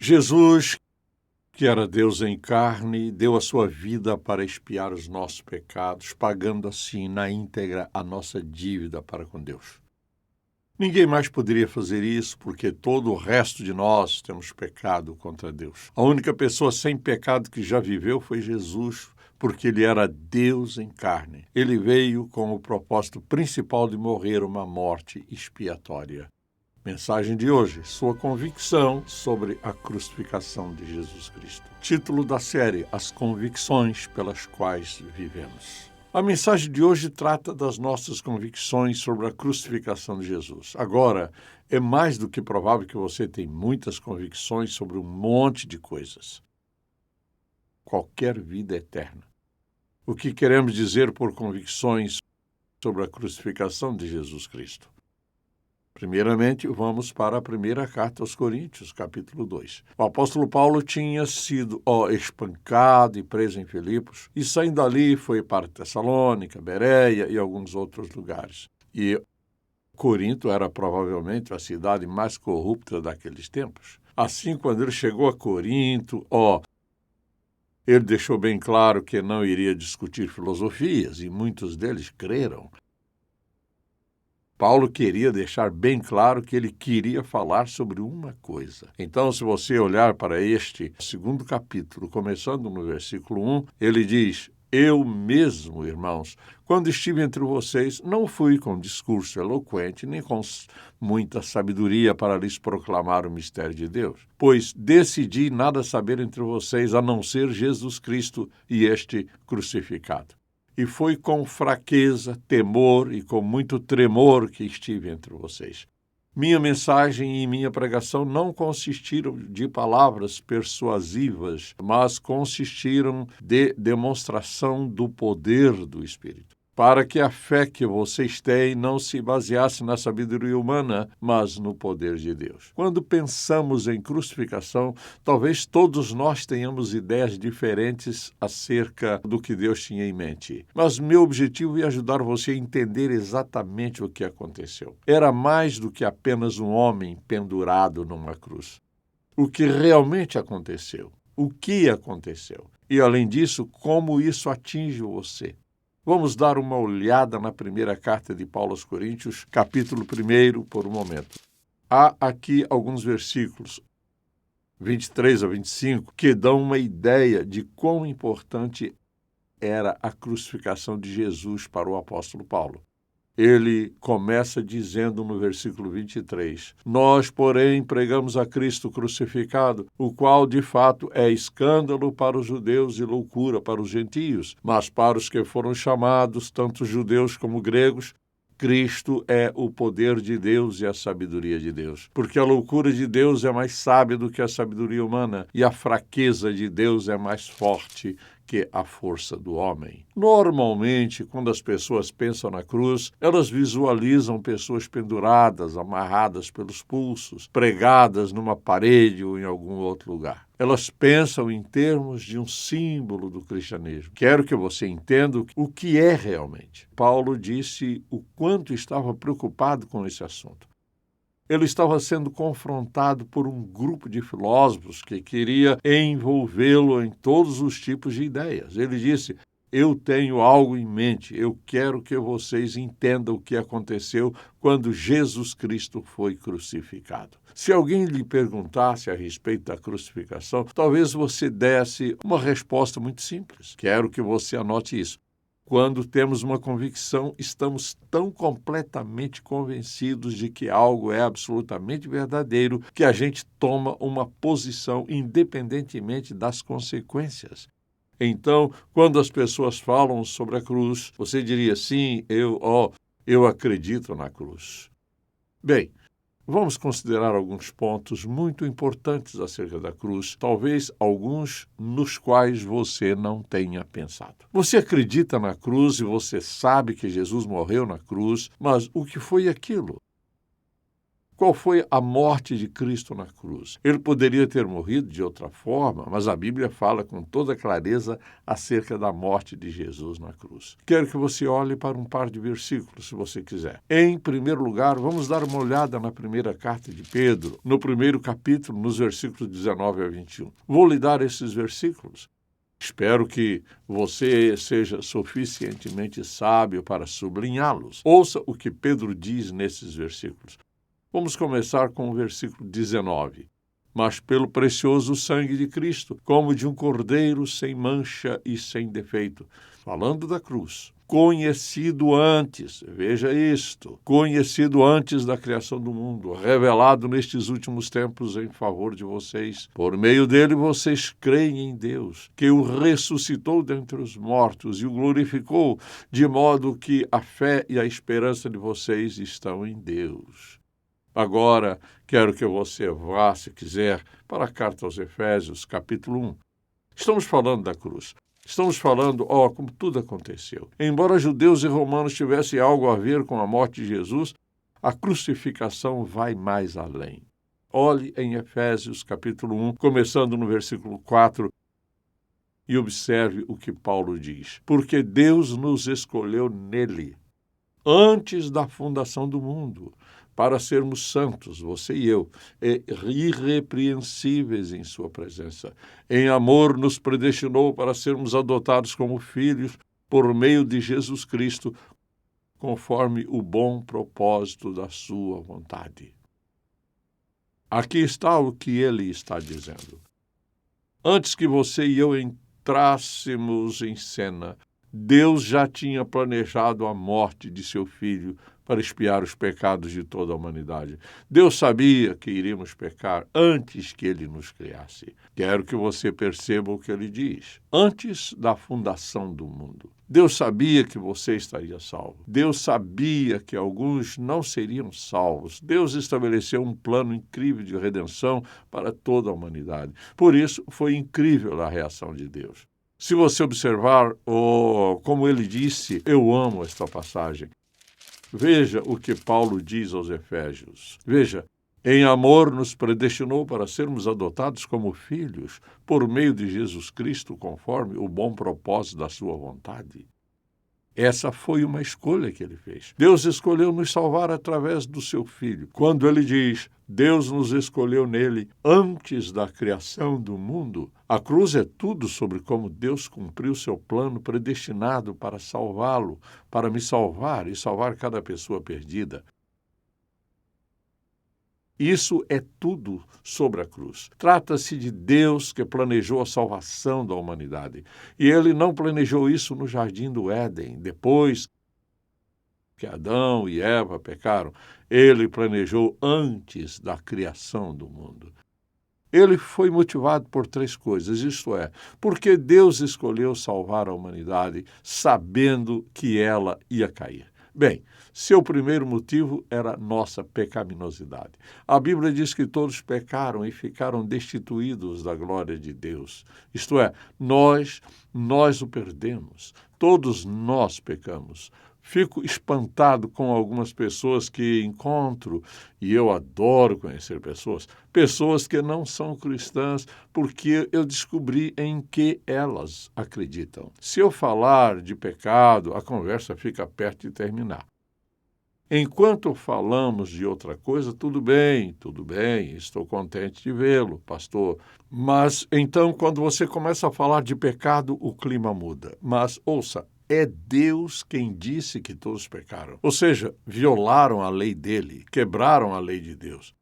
Jesus, que era Deus em carne, deu a sua vida para expiar os nossos pecados, pagando assim na íntegra a nossa dívida para com Deus. Ninguém mais poderia fazer isso, porque todo o resto de nós temos pecado contra Deus. A única pessoa sem pecado que já viveu foi Jesus, porque ele era Deus em carne. Ele veio com o propósito principal de morrer uma morte expiatória. Mensagem de hoje, sua convicção sobre a crucificação de Jesus Cristo. Título da série, As Convicções pelas Quais Vivemos. A mensagem de hoje trata das nossas convicções sobre a crucificação de Jesus. Agora, é mais do que provável que você tenha muitas convicções sobre um monte de coisas. Qualquer vida eterna. O que queremos dizer por convicções sobre a crucificação de Jesus Cristo? Primeiramente, vamos para a primeira carta aos Coríntios, capítulo 2. O apóstolo Paulo tinha sido espancado e preso em Filipos, e saindo dali foi para Tessalônica, Bereia e alguns outros lugares. E Corinto era provavelmente a cidade mais corrupta daqueles tempos. Assim, quando ele chegou a Corinto, ele deixou bem claro que não iria discutir filosofias, e muitos deles creram. Paulo queria deixar bem claro que ele queria falar sobre uma coisa. Então, se você olhar para este segundo capítulo, começando no versículo 1, ele diz: Eu mesmo, irmãos, quando estive entre vocês, não fui com discurso eloquente, nem com muita sabedoria para lhes proclamar o mistério de Deus, pois decidi nada saber entre vocês, a não ser Jesus Cristo e este crucificado. E foi com fraqueza, temor e com muito tremor que estive entre vocês. Minha mensagem e minha pregação não consistiram de palavras persuasivas, mas consistiram de demonstração do poder do Espírito, para que a fé que vocês têm não se baseasse na sabedoria humana, mas no poder de Deus. Quando pensamos em crucificação, talvez todos nós tenhamos ideias diferentes acerca do que Deus tinha em mente. Mas meu objetivo é ajudar você a entender exatamente o que aconteceu. Era mais do que apenas um homem pendurado numa cruz. O que realmente aconteceu? O que aconteceu? E, além disso, como isso atinge você? Vamos dar uma olhada na primeira carta de Paulo aos Coríntios, capítulo 1, por um momento. Há aqui alguns versículos, 23 a 25, que dão uma ideia de quão importante era a crucificação de Jesus para o apóstolo Paulo. Ele começa dizendo no versículo 23, Nós, porém, pregamos a Cristo crucificado, o qual, de fato, é escândalo para os judeus e loucura para os gentios, mas para os que foram chamados, tanto judeus como gregos, Cristo é o poder de Deus e a sabedoria de Deus. Porque a loucura de Deus é mais sábia do que a sabedoria humana, e a fraqueza de Deus é mais forte que a força do homem. Normalmente, quando as pessoas pensam na cruz, elas visualizam pessoas penduradas, amarradas pelos pulsos, pregadas numa parede ou em algum outro lugar. Elas pensam em termos de um símbolo do cristianismo. Quero que você entenda o que é realmente. Paulo disse o quanto estava preocupado com esse assunto. Ele estava sendo confrontado por um grupo de filósofos que queria envolvê-lo em todos os tipos de ideias. Ele disse, eu tenho algo em mente, eu quero que vocês entendam o que aconteceu quando Jesus Cristo foi crucificado. Se alguém lhe perguntasse a respeito da crucificação, talvez você desse uma resposta muito simples. Quero que você anote isso. Quando temos uma convicção, estamos tão completamente convencidos de que algo é absolutamente verdadeiro que a gente toma uma posição independentemente das consequências. Então, quando as pessoas falam sobre a cruz, você diria, sim, eu acredito na cruz. Bem, vamos considerar alguns pontos muito importantes acerca da cruz, talvez alguns nos quais você não tenha pensado. Você acredita na cruz e você sabe que Jesus morreu na cruz, mas o que foi aquilo? Qual foi a morte de Cristo na cruz? Ele poderia ter morrido de outra forma, mas a Bíblia fala com toda clareza acerca da morte de Jesus na cruz. Quero que você olhe para um par de versículos, se você quiser. Em primeiro lugar, vamos dar uma olhada na primeira carta de Pedro, no primeiro capítulo, nos versículos 19 a 21. Vou lhe dar esses versículos. Espero que você seja suficientemente sábio para sublinhá-los. Ouça o que Pedro diz nesses versículos. Vamos começar com o versículo 19. Mas pelo precioso sangue de Cristo, como de um cordeiro sem mancha e sem defeito, falando da cruz, conhecido antes, veja isto, conhecido antes da criação do mundo, revelado nestes últimos tempos em favor de vocês. Por meio dele vocês creem em Deus, que o ressuscitou dentre os mortos e o glorificou, de modo que a fé e a esperança de vocês estão em Deus. Agora, quero que você vá, se quiser, para a Carta aos Efésios, capítulo 1. Estamos falando da cruz. Estamos falando, como tudo aconteceu. Embora judeus e romanos tivessem algo a ver com a morte de Jesus, a crucificação vai mais além. Olhe em Efésios, capítulo 1, começando no versículo 4, e observe o que Paulo diz. Porque Deus nos escolheu nele, antes da fundação do mundo, para sermos santos, você e eu, irrepreensíveis em sua presença. Em amor nos predestinou para sermos adotados como filhos por meio de Jesus Cristo, conforme o bom propósito da sua vontade. Aqui está o que ele está dizendo. Antes que você e eu entrássemos em cena, Deus já tinha planejado a morte de seu filho para expiar os pecados de toda a humanidade. Deus sabia que iríamos pecar antes que ele nos criasse. Quero que você perceba o que ele diz. Antes da fundação do mundo. Deus sabia que você estaria salvo. Deus sabia que alguns não seriam salvos. Deus estabeleceu um plano incrível de redenção para toda a humanidade. Por isso, foi incrível a reação de Deus. Se você observar, como ele disse, eu amo esta passagem. Veja o que Paulo diz aos Efésios. Veja, em amor nos predestinou para sermos adotados como filhos por meio de Jesus Cristo, conforme o bom propósito da sua vontade. Essa foi uma escolha que ele fez. Deus escolheu nos salvar através do seu Filho. Quando ele diz, Deus nos escolheu nele antes da criação do mundo, a cruz é tudo sobre como Deus cumpriu seu plano predestinado para salvá-lo, para me salvar e salvar cada pessoa perdida. Isso é tudo sobre a cruz. Trata-se de Deus que planejou a salvação da humanidade. E ele não planejou isso no jardim do Éden, depois que Adão e Eva pecaram. Ele planejou antes da criação do mundo. Ele foi motivado por três coisas, isto é, porque Deus escolheu salvar a humanidade sabendo que ela ia cair. Bem, seu primeiro motivo era nossa pecaminosidade. A Bíblia diz que todos pecaram e ficaram destituídos da glória de Deus. Isto é, nós o perdemos. Todos nós pecamos. Fico espantado com algumas pessoas que encontro, e eu adoro conhecer pessoas que não são cristãs, porque eu descobri em que elas acreditam. Se eu falar de pecado, a conversa fica perto de terminar. Enquanto falamos de outra coisa, tudo bem, estou contente de vê-lo, pastor. Mas então, quando você começa a falar de pecado, o clima muda. Mas ouça, é Deus quem disse que todos pecaram. Ou seja, violaram a lei dele, quebraram a lei de Deus.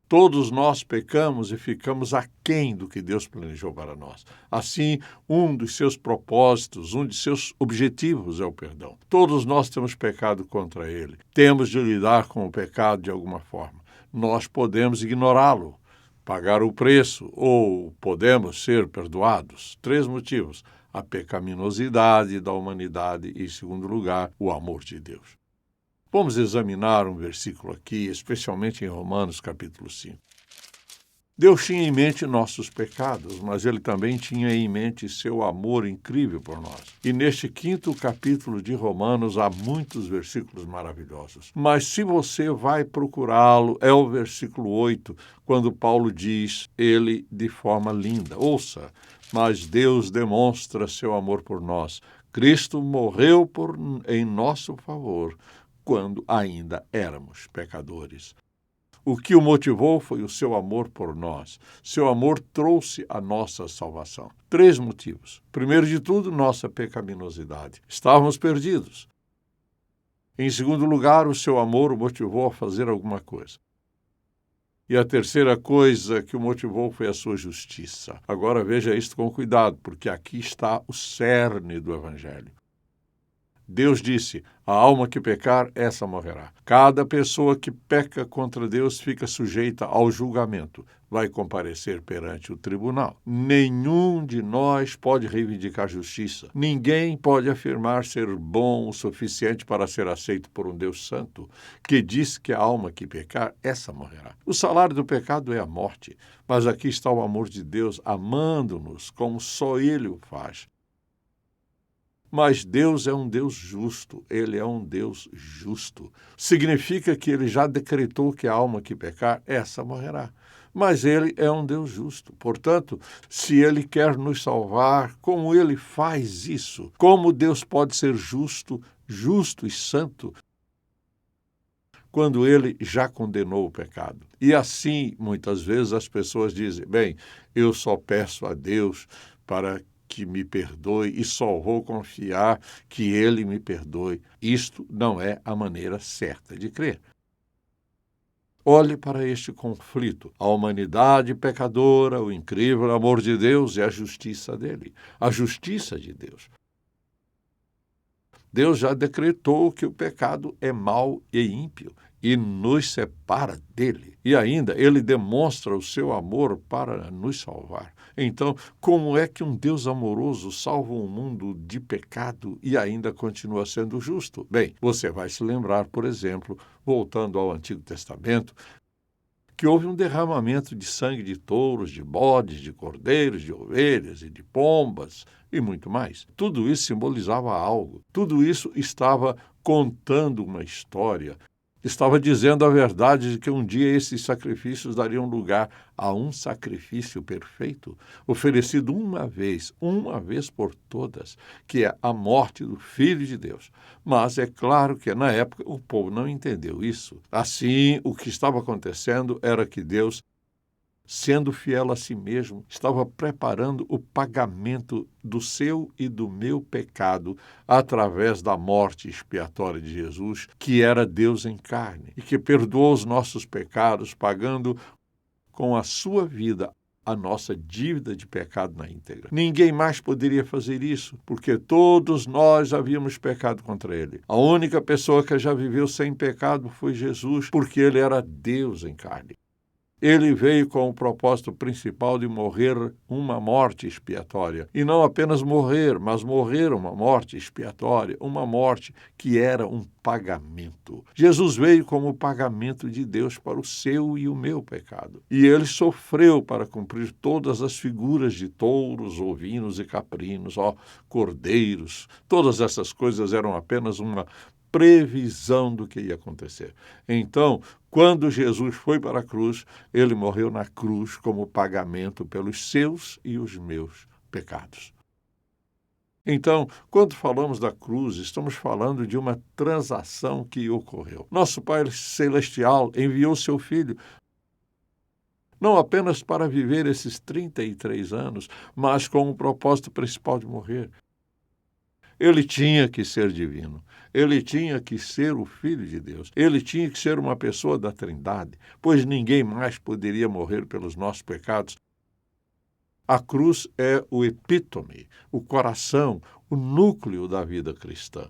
Todos nós pecamos e ficamos aquém do que Deus planejou para nós. Assim, um dos seus propósitos, um de seus objetivos é o perdão. Todos nós temos pecado contra ele. Temos de lidar com o pecado de alguma forma. Nós podemos ignorá-lo, pagar o preço, ou podemos ser perdoados. 3 motivos: a pecaminosidade da humanidade e, em segundo lugar, o amor de Deus. Vamos examinar um versículo aqui, especialmente em Romanos, capítulo 5. Deus tinha em mente nossos pecados, mas Ele também tinha em mente seu amor incrível por nós. E neste 5º capítulo de Romanos há muitos versículos maravilhosos. Mas se você vai procurá-lo, é o versículo 8, quando Paulo diz ele de forma linda. Ouça, mas Deus demonstra seu amor por nós. Cristo morreu em nosso favor, quando ainda éramos pecadores. O que o motivou foi o seu amor por nós. Seu amor trouxe a nossa salvação. 3 motivos. Primeiro de tudo, nossa pecaminosidade. Estávamos perdidos. Em segundo lugar, o seu amor o motivou a fazer alguma coisa. E a terceira coisa que o motivou foi a sua justiça. Agora veja isto com cuidado, porque aqui está o cerne do Evangelho. Deus disse, a alma que pecar, essa morrerá. Cada pessoa que peca contra Deus fica sujeita ao julgamento, vai comparecer perante o tribunal. Nenhum de nós pode reivindicar justiça. Ninguém pode afirmar ser bom o suficiente para ser aceito por um Deus santo, que diz que a alma que pecar, essa morrerá. O salário do pecado é a morte, mas aqui está o amor de Deus amando-nos como só Ele o faz. Mas Deus é um Deus justo, Ele é um Deus justo. Significa que Ele já decretou que a alma que pecar, essa morrerá. Mas Ele é um Deus justo. Portanto, se Ele quer nos salvar, como Ele faz isso? Como Deus pode ser justo e santo, quando Ele já condenou o pecado? E assim, muitas vezes, as pessoas dizem, bem, eu só peço a Deus para que me perdoe e só vou confiar que Ele me perdoe. Isto não é a maneira certa de crer. Olhe para este conflito. A humanidade pecadora, o incrível amor de Deus e a justiça dele. A justiça de Deus. Deus já decretou que o pecado é mau e ímpio e nos separa dele. E ainda, ele demonstra o seu amor para nos salvar. Então, como é que um Deus amoroso salva um mundo de pecado e ainda continua sendo justo? Bem, você vai se lembrar, por exemplo, voltando ao Antigo Testamento, que houve um derramamento de sangue de touros, de bodes, de cordeiros, de ovelhas e de pombas e muito mais. Tudo isso simbolizava algo. Tudo isso estava contando uma história. Estava dizendo a verdade de que um dia esses sacrifícios dariam lugar a um sacrifício perfeito, oferecido uma vez por todas, que é a morte do Filho de Deus. Mas é claro que, na época, o povo não entendeu isso. Assim, o que estava acontecendo era que Deus, sendo fiel a si mesmo, estava preparando o pagamento do seu e do meu pecado através da morte expiatória de Jesus, que era Deus em carne e que perdoou os nossos pecados, pagando com a sua vida a nossa dívida de pecado na íntegra. Ninguém mais poderia fazer isso, porque todos nós havíamos pecado contra ele. A única pessoa que já viveu sem pecado foi Jesus, porque ele era Deus em carne. Ele veio com o propósito principal de morrer uma morte expiatória. E não apenas morrer, mas morrer uma morte expiatória, uma morte que era um pagamento. Jesus veio como pagamento de Deus para o seu e o meu pecado. E ele sofreu para cumprir todas as figuras de touros, ovinos e caprinos, cordeiros. Todas essas coisas eram apenas uma previsão do que ia acontecer. Então, quando Jesus foi para a cruz, ele morreu na cruz como pagamento pelos seus e os meus pecados. Então, quando falamos da cruz, estamos falando de uma transação que ocorreu. Nosso Pai Celestial enviou seu Filho não apenas para viver esses 33 anos, mas com o propósito principal de morrer. Ele tinha que ser divino. Ele tinha que ser o Filho de Deus. Ele tinha que ser uma pessoa da Trindade, pois ninguém mais poderia morrer pelos nossos pecados. A cruz é o epítome, o coração, o núcleo da vida cristã.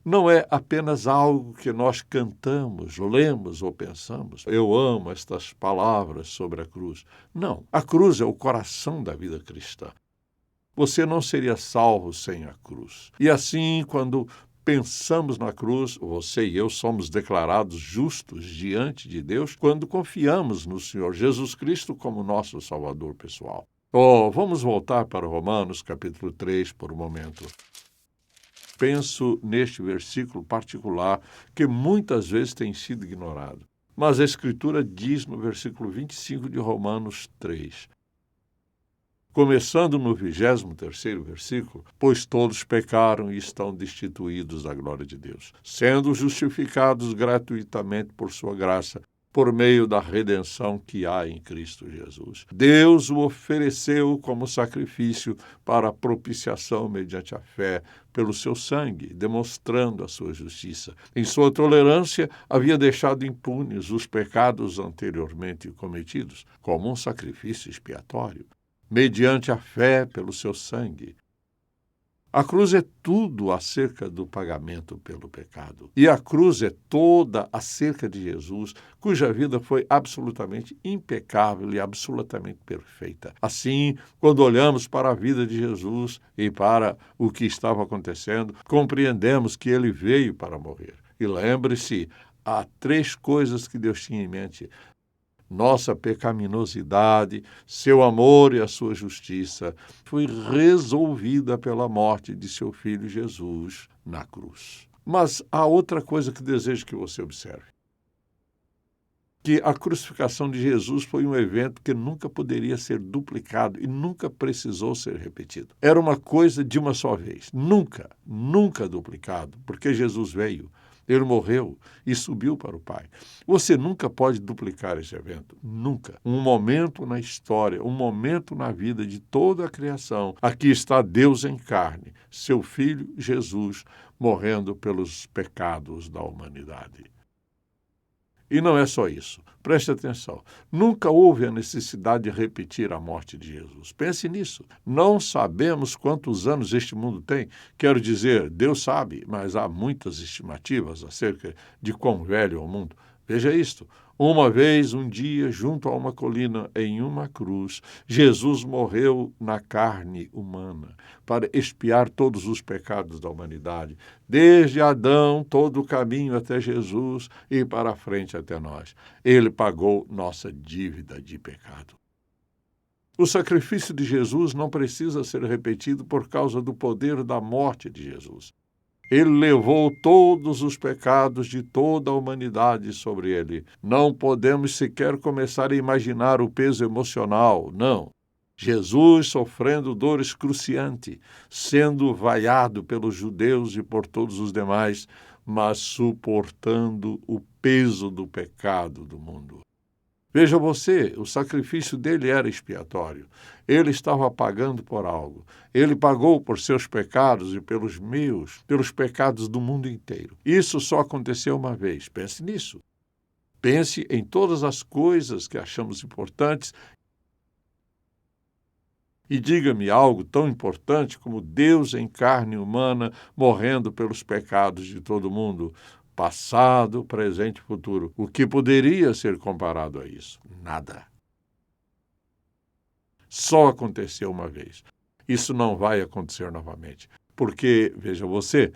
Não é apenas algo que nós cantamos, lemos ou pensamos. Eu amo estas palavras sobre a cruz. Não, a cruz é o coração da vida cristã. Você não seria salvo sem a cruz. E assim, quando pensamos na cruz, você e eu somos declarados justos diante de Deus quando confiamos no Senhor Jesus Cristo como nosso Salvador pessoal. Vamos voltar para Romanos, capítulo 3, por um momento. Penso neste versículo particular que muitas vezes tem sido ignorado. Mas a Escritura diz no versículo 25 de Romanos 3, começando no 23º versículo, pois todos pecaram e estão destituídos da glória de Deus, sendo justificados gratuitamente por sua graça, por meio da redenção que há em Cristo Jesus. Deus o ofereceu como sacrifício para a propiciação mediante a fé pelo seu sangue, demonstrando a sua justiça. Em sua tolerância, havia deixado impunes os pecados anteriormente cometidos, como um sacrifício expiatório, mediante a fé pelo seu sangue. A cruz é tudo acerca do pagamento pelo pecado. E a cruz é toda acerca de Jesus, cuja vida foi absolutamente impecável e absolutamente perfeita. Assim, quando olhamos para a vida de Jesus e para o que estava acontecendo, compreendemos que ele veio para morrer. E lembre-se, há 3 coisas que Deus tinha em mente: nossa pecaminosidade, seu amor e a sua justiça foi resolvida pela morte de seu Filho Jesus na cruz. Mas há outra coisa que desejo que você observe: que a crucificação de Jesus foi um evento que nunca poderia ser duplicado e nunca precisou ser repetido. Era uma coisa de uma só vez, nunca duplicado, porque Jesus veio. Ele morreu e subiu para o Pai. Você nunca pode duplicar esse evento, nunca. Um momento na história, um momento na vida de toda a criação. Aqui está Deus em carne, seu Filho Jesus, morrendo pelos pecados da humanidade. E não é só isso. Preste atenção. Nunca houve a necessidade de repetir a morte de Jesus. Pense nisso. Não sabemos quantos anos este mundo tem. Quero dizer, Deus sabe, mas há muitas estimativas acerca de quão velho é o mundo. Veja isto. Uma vez, um dia, junto a uma colina, em uma cruz, Jesus morreu na carne humana para expiar todos os pecados da humanidade, desde Adão, todo o caminho até Jesus e para a frente até nós. Ele pagou nossa dívida de pecado. O sacrifício de Jesus não precisa ser repetido por causa do poder da morte de Jesus. Ele levou todos os pecados de toda a humanidade sobre ele. Não podemos sequer começar a imaginar o peso emocional, não. Jesus sofrendo dor excruciante, sendo vaiado pelos judeus e por todos os demais, mas suportando o peso do pecado do mundo. Veja você, o sacrifício dele era expiatório. Ele estava pagando por algo. Ele pagou por seus pecados e pelos meus, pelos pecados do mundo inteiro. Isso só aconteceu uma vez. Pense nisso. Pense em todas as coisas que achamos importantes e diga-me algo tão importante como Deus em carne humana morrendo pelos pecados de todo mundo. Passado, presente e futuro. O que poderia ser comparado a isso? Nada. Só aconteceu uma vez. Isso não vai acontecer novamente. Porque, veja você,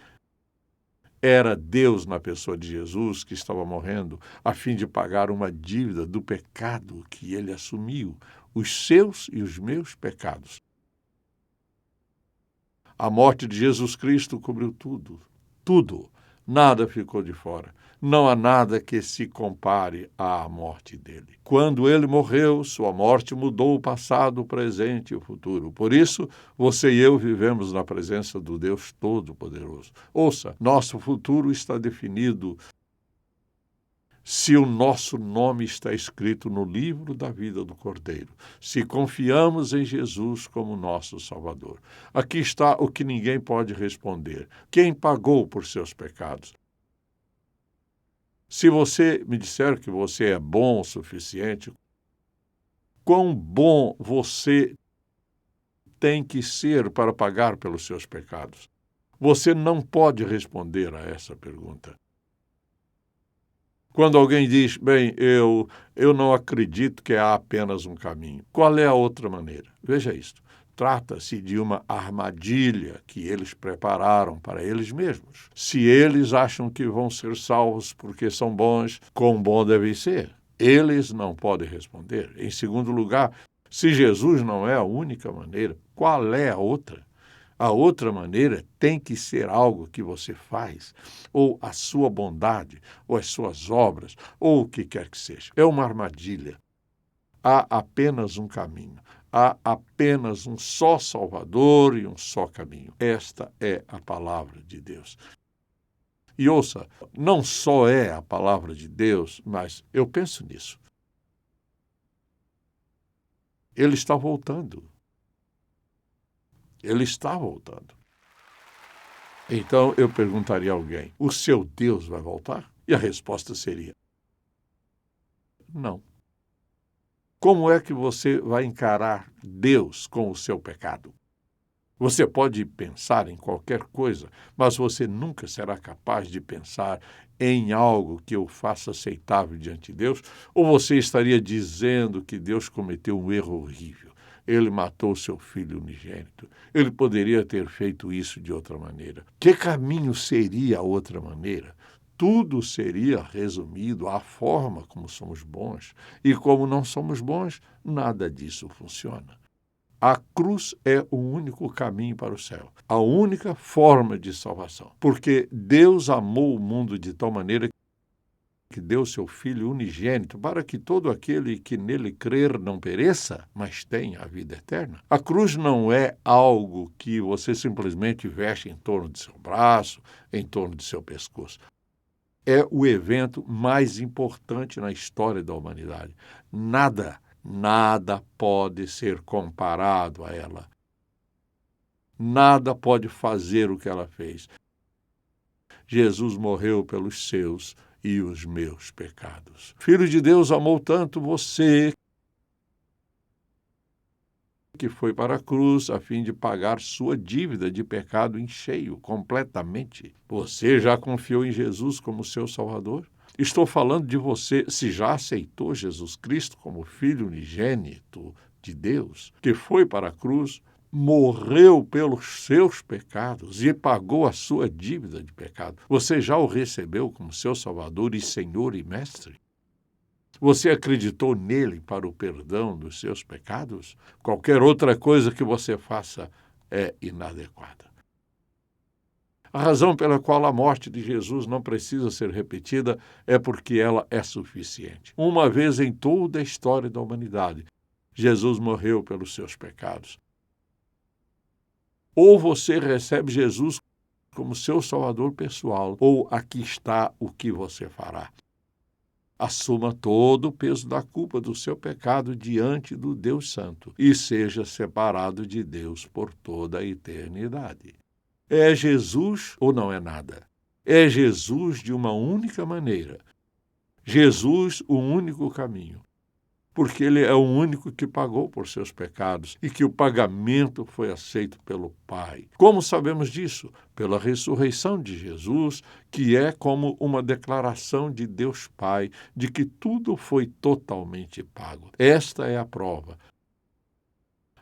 era Deus na pessoa de Jesus que estava morrendo a fim de pagar uma dívida do pecado que ele assumiu, os seus e os meus pecados. A morte de Jesus Cristo cobriu tudo, tudo. Nada ficou de fora. Não há nada que se compare à morte dele. Quando ele morreu, sua morte mudou o passado, o presente e o futuro. Por isso, você e eu vivemos na presença do Deus Todo-Poderoso. Ouça, nosso futuro está definido se o nosso nome está escrito no livro da vida do Cordeiro, se confiamos em Jesus como nosso Salvador. Aqui está o que ninguém pode responder. Quem pagou por seus pecados? Se você me disser que você é bom o suficiente, quão bom você tem que ser para pagar pelos seus pecados? Você não pode responder a essa pergunta. Quando alguém diz, bem, eu não acredito que há apenas um caminho. Qual é a outra maneira? Veja isto. trata-se de uma armadilha que eles prepararam para eles mesmos. Se eles acham que vão ser salvos porque são bons, quão bom devem ser? Eles não podem responder. Em segundo lugar, se Jesus não é a única maneira, qual é a outra? A outra maneira tem que ser algo que você faz, ou a sua bondade, ou as suas obras, ou o que quer que seja. É uma armadilha. Há apenas um caminho. Há apenas um só Salvador e um só caminho. Esta é a palavra de Deus. E ouça, não só é a palavra de Deus, mas eu penso nisso. Ele está voltando. Ele está voltando. Então eu perguntaria a alguém: o seu Deus vai voltar? E a resposta seria: não. Como é que você vai encarar Deus com o seu pecado? Você pode pensar em qualquer coisa, mas você nunca será capaz de pensar em algo que o faça aceitável diante de Deus, ou você estaria dizendo que Deus cometeu um erro horrível. Ele matou seu filho unigênito. Ele poderia ter feito isso de outra maneira. Que caminho seria a outra maneira? Tudo seria resumido à forma como somos bons. E como não somos bons, nada disso funciona. A cruz é o único caminho para o céu, a única forma de salvação. Porque Deus amou o mundo de tal maneira que deu seu Filho unigênito para que todo aquele que nele crer não pereça, mas tenha a vida eterna. A cruz não é algo que você simplesmente veste em torno de seu braço, em torno de seu pescoço. É o evento mais importante na história da humanidade. Nada pode ser comparado a ela. Nada pode fazer o que ela fez. Jesus morreu pelos seus e os meus pecados. Filho de Deus amou tanto você que foi para a cruz a fim de pagar sua dívida de pecado em cheio, completamente. Você já confiou em Jesus como seu Salvador? Estou falando de você, se já aceitou Jesus Cristo como Filho unigênito de Deus, que foi para a cruz, morreu pelos seus pecados e pagou a sua dívida de pecado. Você já o recebeu como seu Salvador e Senhor e Mestre? Você acreditou nele para o perdão dos seus pecados? Qualquer outra coisa que você faça é inadequada. A razão pela qual a morte de Jesus não precisa ser repetida é porque ela é suficiente. Uma vez em toda a história da humanidade, Jesus morreu pelos seus pecados. Ou você recebe Jesus como seu Salvador pessoal, ou aqui está o que você fará. Assuma todo o peso da culpa do seu pecado diante do Deus Santo e seja separado de Deus por toda a eternidade. É Jesus ou não é nada? É Jesus de uma única maneira. Jesus, o único caminho. Porque ele é o único que pagou por seus pecados e que o pagamento foi aceito pelo Pai. Como sabemos disso? Pela ressurreição de Jesus, que é como uma declaração de Deus Pai de que tudo foi totalmente pago. Esta é a prova.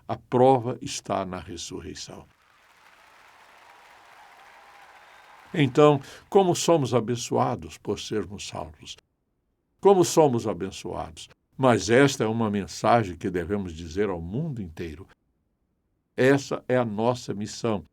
A prova está na ressurreição. Então, como somos abençoados por sermos salvos? Como somos abençoados? Mas esta é uma mensagem que devemos dizer ao mundo inteiro. Essa é a nossa missão,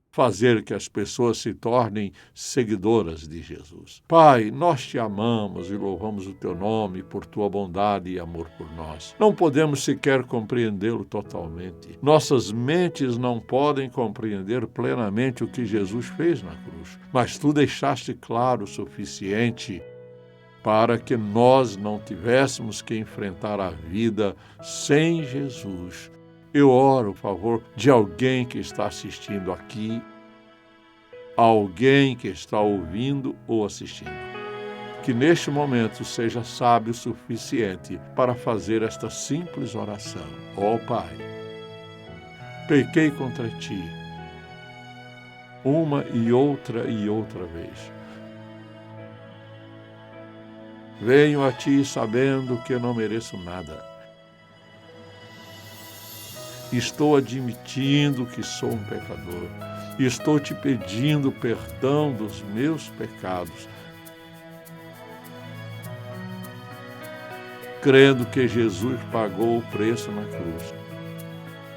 fazer que as pessoas se tornem seguidoras de Jesus. Pai, nós te amamos e louvamos o teu nome por tua bondade e amor por nós. Não podemos sequer compreendê-lo totalmente. Nossas mentes não podem compreender plenamente o que Jesus fez na cruz, mas tu deixaste claro o suficiente para que nós não tivéssemos que enfrentar a vida sem Jesus. Eu oro, por favor, de alguém que está assistindo aqui, alguém que está ouvindo ou assistindo, que neste momento seja sábio o suficiente para fazer esta simples oração. Ó Pai, pequei contra ti, uma e outra vez. Venho a ti sabendo que não mereço nada. estou admitindo que sou um pecador. Estou te pedindo perdão dos meus pecados, crendo que Jesus pagou o preço na cruz.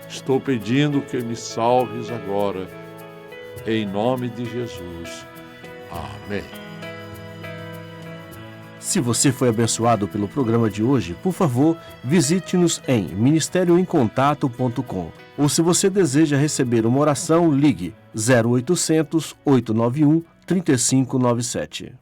Estou pedindo que me salves agora, em nome de Jesus. Amém. Se você foi abençoado pelo programa de hoje, por favor, visite-nos em ministérioemcontato.com. Ou se você deseja receber uma oração, ligue 0800 891 3597.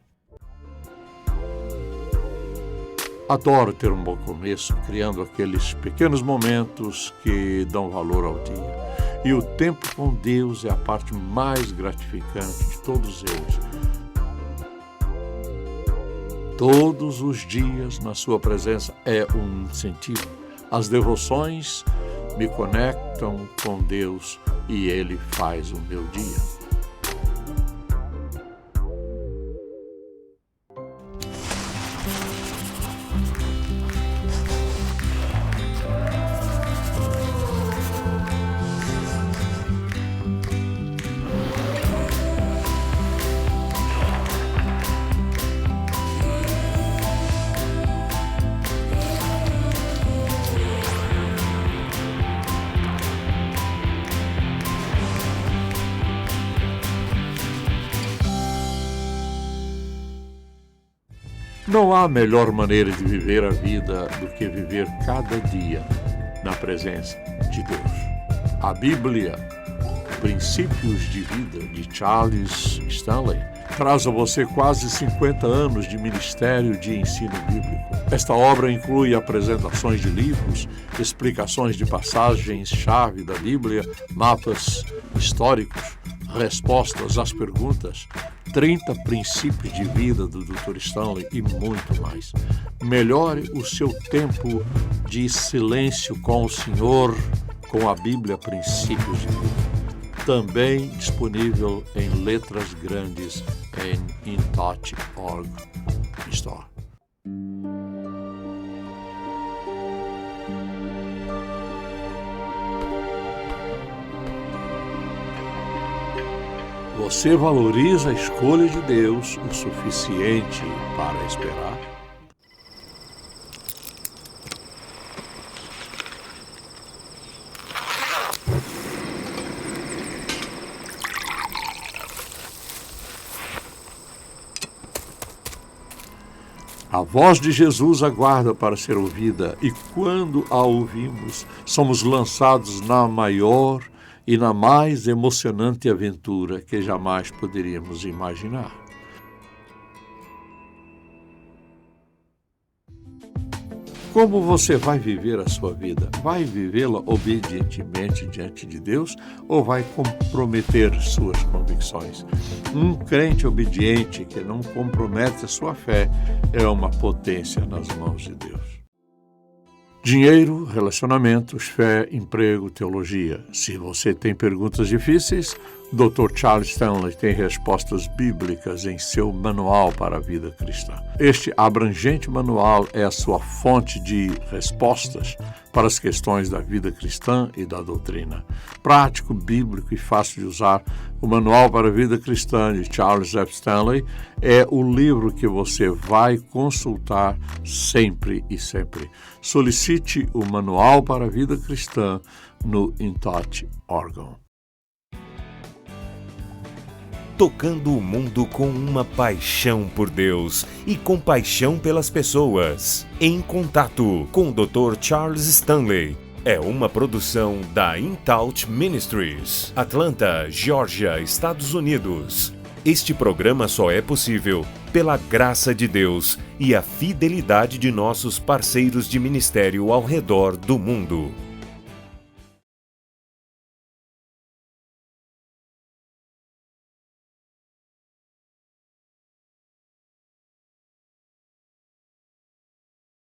Adoro ter um bom começo, criando aqueles pequenos momentos que dão valor ao dia. E o tempo com Deus é a parte mais gratificante de todos eles. Todos os dias na sua presença é um incentivo. As devoções me conectam com Deus e Ele faz o meu dia. Não há melhor maneira de viver a vida do que viver cada dia na presença de Deus. A Bíblia, Princípios de Vida, de Charles Stanley, traz a você quase 50 anos de ministério de ensino bíblico. Esta obra inclui apresentações de livros, explicações de passagens-chave da Bíblia, mapas históricos, respostas às perguntas, 30 princípios de vida do Dr. Stanley e muito mais. Melhore o seu tempo de silêncio com o Senhor, com a Bíblia Princípios de Vida. Também disponível em letras grandes em InTouch.org Store. Você valoriza a escolha de Deus o suficiente para esperar? A voz de Jesus aguarda para ser ouvida e quando a ouvimos, somos lançados na maior e na mais emocionante aventura que jamais poderíamos imaginar. Como você vai viver a sua vida? Vai vivê-la obedientemente diante de Deus ou vai comprometer suas convicções? Um crente obediente que não compromete a sua fé é uma potência nas mãos de Deus. Dinheiro, relacionamentos, fé, emprego, teologia. Se você tem perguntas difíceis, Dr. Charles Stanley tem respostas bíblicas em seu Manual para a Vida Cristã. Este abrangente manual é a sua fonte de respostas para as questões da vida cristã e da doutrina. Prático, bíblico e fácil de usar, o Manual para a Vida Cristã de Charles F. Stanley é o livro que você vai consultar sempre e sempre. Solicite o Manual para a Vida Cristã no InTouch.org. Tocando o mundo com uma paixão por Deus e compaixão pelas pessoas. Em Contato com o Dr. Charles Stanley. É uma produção da InTouch Ministries, Atlanta, Geórgia, Estados Unidos. Este programa só é possível pela graça de Deus e a fidelidade de nossos parceiros de ministério ao redor do mundo.